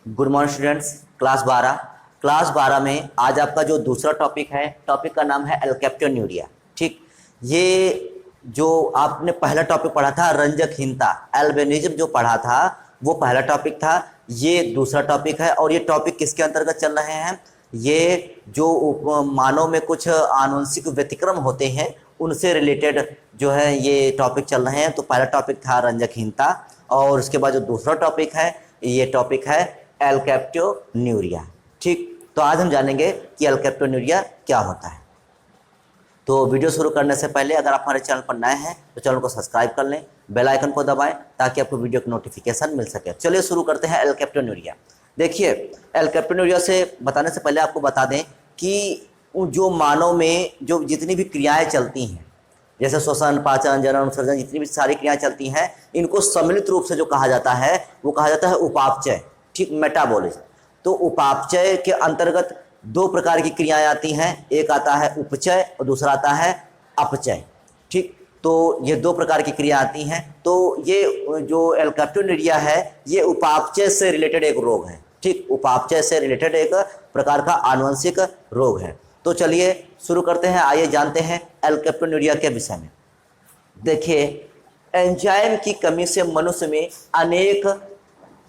Good morning students. Class 12 में आज आपका जो दूसरा टॉपिक है, टॉपिक का नाम है एल्केप्टोन्यूरिया। ठीक, ये जो आपने पहला टॉपिक पढ़ा था रंजकहीनता, एल्बिनिज्म जो पढ़ा था वो पहला टॉपिक था। ये दूसरा टॉपिक है और ये टॉपिक किसके अंतर्गत चल रहे हैं? ये जो मानव में कुछ आनुवंशिक व्यतिक्रम होते हैं उनसे रिलेटेड जो है ये टॉपिक चल रहे हैं। तो पहला टॉपिक था रंजकहीनता और उसके बाद जो दूसरा टॉपिक है ये टॉपिक है एल्केप्टोन्यूरिया। ठीक, तो आज हम जानेंगे कि एल्केप्टोन्यूरिया क्या होता है। तो वीडियो शुरू करने से पहले अगर आप हमारे चैनल पर नए हैं तो चैनल को सब्सक्राइब कर लें, बेल आइकन को दबाएं ताकि आपको वीडियो की नोटिफिकेशन मिल सके। चलिए शुरू करते हैं एल्केप्टोन्यूरिया। देखिए, एल्केप्टोन्यूरिया से बताने से पहले आपको बता दें कि जो मानव में जो जितनी भी क्रियाएं चलती हैं, जैसे श्वसन, पाचन, जनन, उत्सर्जन, जितनी भी सारी क्रियाएं चलती हैं, इनको सम्मिलित रूप से जो कहा जाता है वो कहा जाता है उपापचय। ठीक, मेटाबॉलिज्म। तो उपापचय के अंतर्गत दो प्रकार की क्रियाएं आती हैं, एक आता है उपचय और दूसरा आता है अपचय। ठीक, तो ये दो प्रकार की क्रिया आती हैं। तो ये जो एल्केप्टोन्यूरिया है ये उपापचय से रिलेटेड एक रोग है। ठीक, उपापचय से रिलेटेड एक प्रकार का आनुवंशिक रोग है। तो चलिए शुरू करते हैं, आइए जानते हैं एल्केप्टोन्यूरिया के विषय में। देखिए, एंजाइम की कमी से मनुष्य में अनेक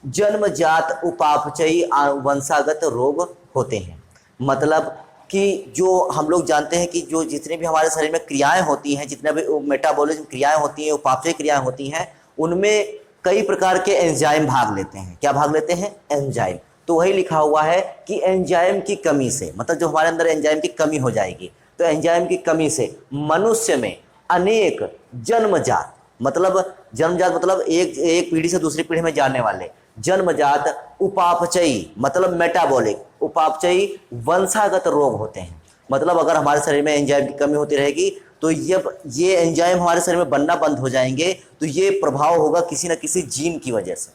जन्मजात उपापचयी वंशागत रोग होते हैं। मतलब कि जो हम लोग जानते हैं कि जो जितने भी हमारे शरीर में क्रियाएं होती हैं, जितने भी मेटाबॉलिज्म क्रियाएं होती हैं, उपापचयी क्रियाएं होती हैं, उनमें कई प्रकार के एंजाइम भाग लेते हैं। क्या भाग लेते हैं? एंजाइम। तो वही लिखा हुआ है कि एंजाइम की कमी से, मतलब जो हमारे अंदर एंजाइम की कमी हो जाएगी, तो एंजाइम की कमी से मनुष्य में अनेक जन्मजात, जन्मजात मतलब एक पीढ़ी से दूसरी पीढ़ी में जाने वाले जन्मजात उपापचयी मतलब मेटाबॉलिक उपापचयी वंशागत रोग होते हैं। मतलब अगर हमारे शरीर में एंजाइम की कमी होती रहेगी तो जब ये एंजाइम हमारे शरीर में बनना बंद हो जाएंगे तो ये प्रभाव होगा किसी न किसी जीन की वजह से।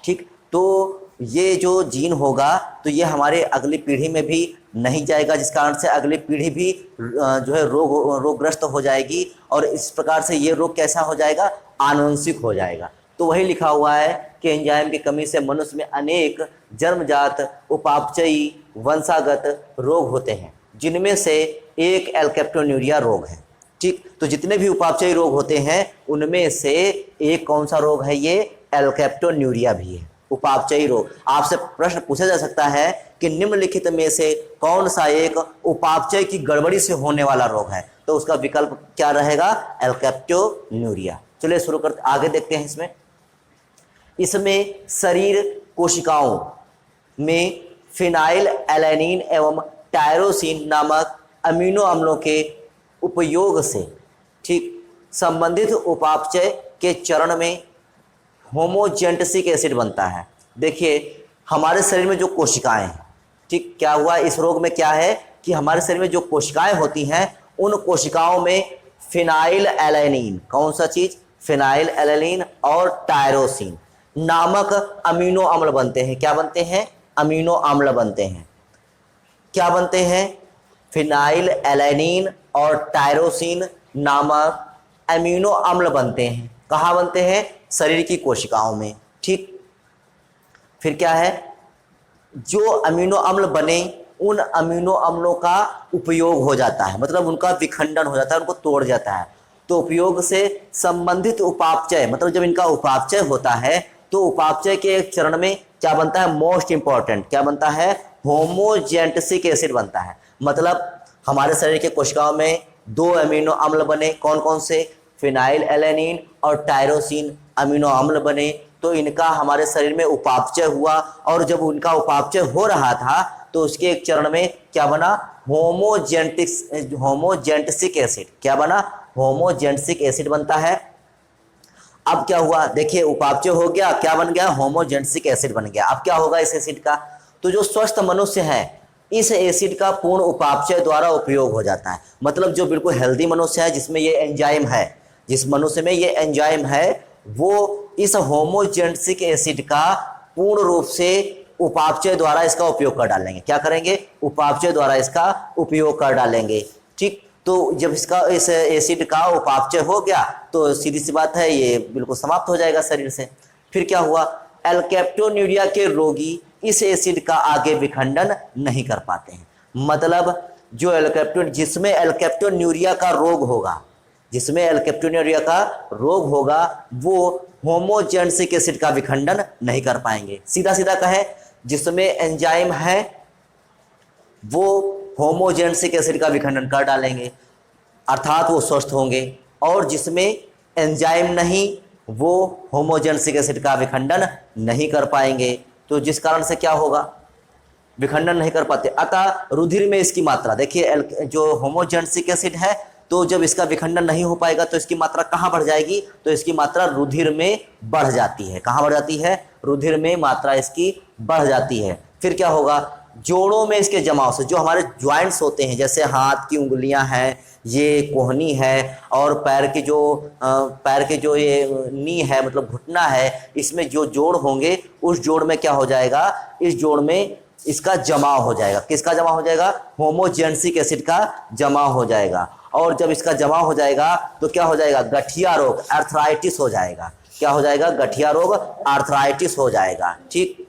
ठीक, तो ये जो जीन होगा तो ये हमारे अगली पीढ़ी में भी नहीं जाएगा, जिस कारण से अगली पीढ़ी भी जो है रोगग्रस्त हो जाएगी और इस प्रकार से ये रोग कैसा हो जाएगा? आनुवंशिक हो जाएगा। तो वही लिखा हुआ है कि एंजाइम की कमी से मनुष्य में अनेक जन्मजात उपापचयी वंशागत रोग होते हैं, जिनमें से एक एल्केप्टोन्यूरिया रोग है। ठीक, तो जितने भी उपापचयी रोग होते हैं उनमें से एक कौन सा रोग है? ये एल्केप्टोन्यूरिया भी है, उपापचयी रोग। आपसे प्रश्न पूछा जा सकता है कि निम्नलिखित में से कौन सा एक उपापचय की गड़बड़ी से होने वाला रोग है? तो उसका विकल्प क्या रहेगा? एल्केप्टोन्यूरिया। चलिए शुरू करते, आगे देखते हैं। इसमें शरीर कोशिकाओं में फिनाइल एलैनिन एवं टायरोसिन नामक अमीनो अम्लों के उपयोग से ठीक संबंधित उपापचय के चरण में होमोजेंटिक एसिड बनता है। देखिए, हमारे शरीर में जो कोशिकाएं हैं, ठीक, क्या हुआ इस रोग में? क्या है कि हमारे शरीर में जो कोशिकाएं होती हैं उन कोशिकाओं में फिनाइल एलैनिन, कौन सा चीज? फिनाइल एलैनिन और टायरोसिन नामक अमीनो अम्ल बनते हैं। क्या बनते हैं? अमीनो अम्ल बनते हैं। क्या बनते हैं? फिनाइल एलैनिन और टायरोसिन नामक अमीनो अम्ल बनते हैं। कहाँ बनते हैं? शरीर की कोशिकाओं में। ठीक, फिर क्या है? जो अमीनो अम्ल बने उन अमीनो अम्लों का उपयोग हो जाता है, मतलब उनका विखंडन हो जाता है, उनको तोड़ जाता है। तो उपयोग से संबंधित उपापचय, मतलब जब इनका उपापचय होता है तो उपापचय के एक चरण में क्या बनता है? मोस्ट इंपॉर्टेंट क्या बनता है? होमोजेंटिक एसिड बनता है। मतलब हमारे शरीर के कोशिकाओं में दो अमीनो अम्ल बने, कौन कौन से? फिनाइल एलैनिन और टायरोसिन अमीनो अम्ल बने। तो इनका हमारे शरीर में उपापचय हुआ और जब उनका उपापचय हो रहा था तो उसके एक चरण में क्या बना? होमोजेंटिक एसिड। क्या बना? होमोजेंटिक एसिड बनता है। अब क्या हुआ? देखिए, उपापचय हो गया, क्या बन गया? होमोजेंटिक एसिड बन गया। अब क्या होगा इस एसिड का? तो जो स्वस्थ मनुष्य है इस एसिड का पूर्ण उपापचय द्वारा उपयोग हो जाता है। मतलब जो बिल्कुल हेल्दी मनुष्य है, जिसमें ये एंजाइम है, जिस मनुष्य में ये एंजाइम है, वो इस होमोजेंटिक एसिड का पूर्ण रूप से उपापचय द्वारा इसका उपयोग कर डालेंगे। क्या करेंगे? उपापचय द्वारा इसका उपयोग कर डालेंगे। ठीक, तो जब इस एसिड का उपापचय हो गया तो सीधी सी बात है ये बिल्कुल समाप्त हो जाएगा शरीर से। फिर क्या हुआ? एल्केप्टोन्यूरिया के रोगी इस एसिड का आगे विखंडन नहीं कर पाते हैं। मतलब जो जिसमें एल्केप्टोन्यूरिया का रोग होगा, जिसमें एल्केप्टोन्यूरिया का रोग होगा, वो होमोजेनेसिक एसिड का विखंडन नहीं कर पाएंगे। सीधा सीधा कहें, जिसमें एंजाइम है वो होमोजेनेसिक एसिड का विखंडन कर डालेंगे, अर्थात वो स्वस्थ होंगे, और जिसमें एंजाइम नहीं वो होमोजेनेसिक एसिड का विखंडन नहीं कर पाएंगे। तो जिस कारण से क्या होगा, विखंडन नहीं कर पाते। अतः रुधिर में इसकी मात्रा देखिए, जो होमोजेनेसिक एसिड है तो जब इसका विखंडन नहीं हो पाएगा तो इसकी मात्रा कहाँ बढ़ जाएगी, तो इसकी मात्रा रुधिर में बढ़ जाती है। कहाँ बढ़ जाती है, रुधिर में मात्रा इसकी बढ़ जाती है। फिर क्या होगा, जोड़ों में इसके जमाव से, जो हमारे ज्वाइंट्स होते हैं जैसे हाथ की उंगलियां हैं, ये कोहनी है, और पैर के जो ये नी है मतलब घुटना है, इसमें जो जोड़ होंगे उस जोड़ में क्या हो जाएगा, इस जोड़ में इसका जमाव हो जाएगा। किसका जमा हो जाएगा, होमोजेनेसिक एसिड का जमा हो जाएगा। और जब इसका जमा हो जाएगा तो क्या हो जाएगा, गठिया रोग, आर्थराइटिस हो जाएगा। क्या हो जाएगा, गठिया रोग, आर्थराइटिस हो जाएगा। ठीक,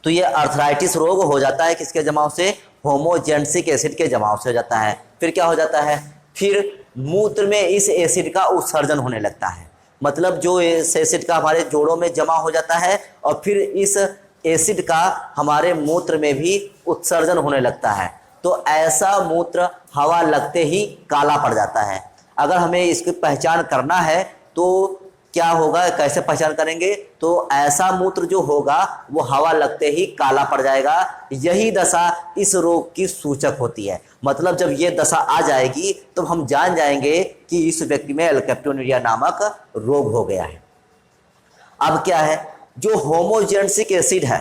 तो ये आर्थराइटिस रोग हो जाता है किसके जमाव से, होमोजेनेसिक एसिड के जमाव से हो जाता है। फिर क्या हो जाता है, फिर मूत्र में इस एसिड का उत्सर्जन होने लगता है। मतलब जो इस एसिड का हमारे जोड़ों में जमा हो जाता है और फिर इस एसिड का हमारे मूत्र में भी उत्सर्जन होने लगता है। तो ऐसा मूत्र हवा लगते ही काला पड़ जाता है। अगर हमें इसकी पहचान करना है तो क्या होगा, कैसे पहचान करेंगे, तो ऐसा मूत्र जो होगा वो हवा लगते ही काला पड़ जाएगा। यही दशा इस रोग की सूचक होती है। मतलब जब ये दशा आ जाएगी तो हम जान जाएंगे कि इस व्यक्ति में एल्केप्टोन्यूरिया नामक रोग हो गया है। अब क्या है, जो होमोजेनेसिक एसिड है,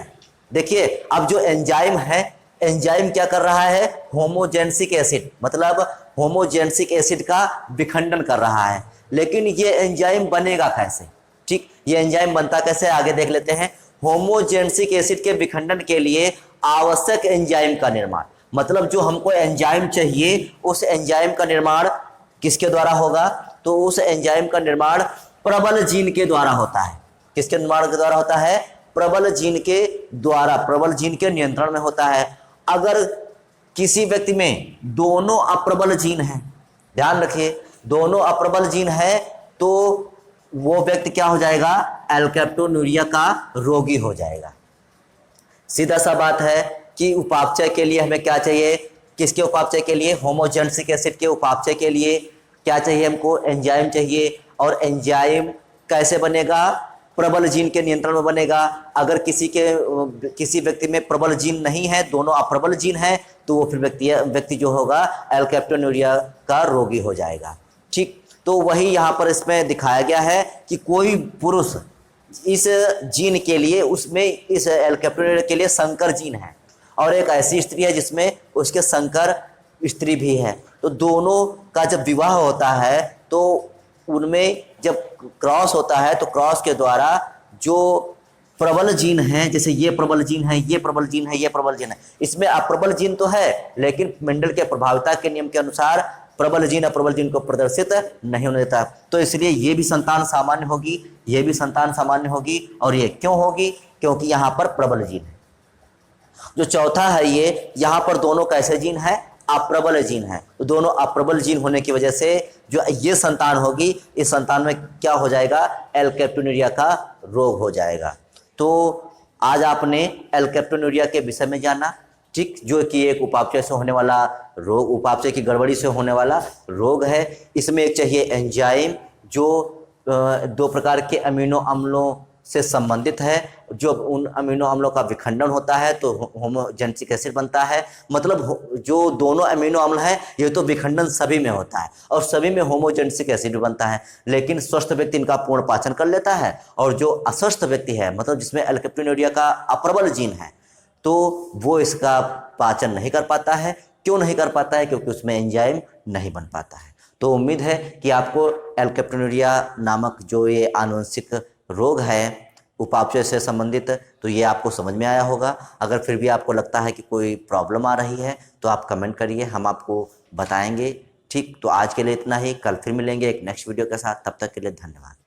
देखिए अब जो एंजाइम है, एंजाइम क्या कर रहा है, होमोजेनेसिक एसिड मतलब होमोजेनेसिक एसिड का विखंडन कर रहा है। लेकिन ये एंजाइम बनेगा कैसे, ठीक, ये एंजाइम बनता कैसे, आगे देख लेते हैं। होमोजेनेसिक एसिड के विखंडन के लिए आवश्यक एंजाइम का निर्माण, मतलब जो हमको एंजाइम चाहिए उस एंजाइम का निर्माण किसके द्वारा होगा, तो उस एंजाइम का निर्माण प्रबल जीन के द्वारा होता है। किसके निर्माण के द्वारा होता है, प्रबल जीन के द्वारा, प्रबल जीन के नियंत्रण में होता है। अगर किसी व्यक्ति में दोनों अप्रबल जीन हैं, ध्यान रखिए, दोनों अप्रबल जीन है तो वो व्यक्ति क्या हो जाएगा, एल्केप्टोन्यूरिया का रोगी हो जाएगा। सीधा सा बात है कि उपापचय के लिए हमें क्या चाहिए, किसके उपापचय के लिए, होमोजेनेसिक एसिड के उपापचय के लिए क्या चाहिए, हमको एंजाइम चाहिए। और एंजाइम कैसे बनेगा, प्रबल जीन के नियंत्रण में बनेगा। अगर किसी व्यक्ति में प्रबल जीन नहीं है, दोनों अप्रबल जीन है, तो वो फिर व्यक्ति जो होगा एल्केप्टोन्यूरिया का रोगी हो जाएगा। ठीक, तो वही यहाँ पर इसमें दिखाया गया है कि कोई पुरुष इस जीन के लिए, उसमें इस एल्केप्टोन्यूरिया के लिए संकर जीन है, और एक ऐसी स्त्री है जिसमें उसके संकर स्त्री भी है। तो दोनों का जब विवाह होता है तो उनमें जब क्रॉस होता है तो क्रॉस के द्वारा जो प्रबल जीन है, जैसे ये प्रबल जीन है, ये प्रबल जीन है, ये प्रबल जीन है, इसमें अप्रबल जीन तो है लेकिन मेंडल के प्रभाविता के नियम के अनुसार प्रबल जीन अप्रबल जीन को प्रदर्शित नहीं होने देता। तो इसलिए ये भी संतान सामान्य होगी, ये भी संतान सामान्य होगी। और ये क्यों होगी, क्योंकि यहाँ पर प्रबल जीन है। जो चौथा है ये, यहाँ पर दोनों कैसे जीन है, अप्रबल जीन है। तो दोनों अप्रबल जीन होने की वजह से जो ये संतान होगी, इस संतान में क्या हो जाएगा, एल्केप्टोन्यूरिया का रोग हो जाएगा। तो आज आपने एल्केप्टोन्यूरिया के विषय में जाना, ठीक, जो कि एक उपापचय से होने वाला रोग, उपापचय की गड़बड़ी से होने वाला रोग है। इसमें एक चाहिए एंजाइम जो 2 प्रकार के अमीनो अम्लों से संबंधित है। जो उन अमीनो अम्लों का विखंडन होता है तो होमोजेनेसिक एसिड बनता है। मतलब जो दोनों अमीनो अम्ल हैं ये तो विखंडन सभी में होता है और सभी में होमोजेनेसिक एसिड बनता है। लेकिन स्वस्थ व्यक्ति इनका पूर्ण पाचन कर लेता है, और जो अस्वस्थ व्यक्ति है, मतलब जिसमें एल्केप्टोन्यूरिया का अप्रबल जीन है, तो वो इसका पाचन नहीं कर पाता है। क्यों नहीं कर पाता है, क्योंकि उसमें एंजाइम नहीं बन पाता है। तो उम्मीद है कि आपको एल्केप्टोन्यूरिया नामक जो ये आनुवंशिक रोग है उपापचय से संबंधित, तो ये आपको समझ में आया होगा। अगर फिर भी आपको लगता है कि कोई प्रॉब्लम आ रही है तो आप कमेंट करिए, हम आपको बताएंगे। ठीक, तो आज के लिए इतना ही, कल फिर मिलेंगे एक नेक्स्ट वीडियो के साथ। तब तक के लिए धन्यवाद।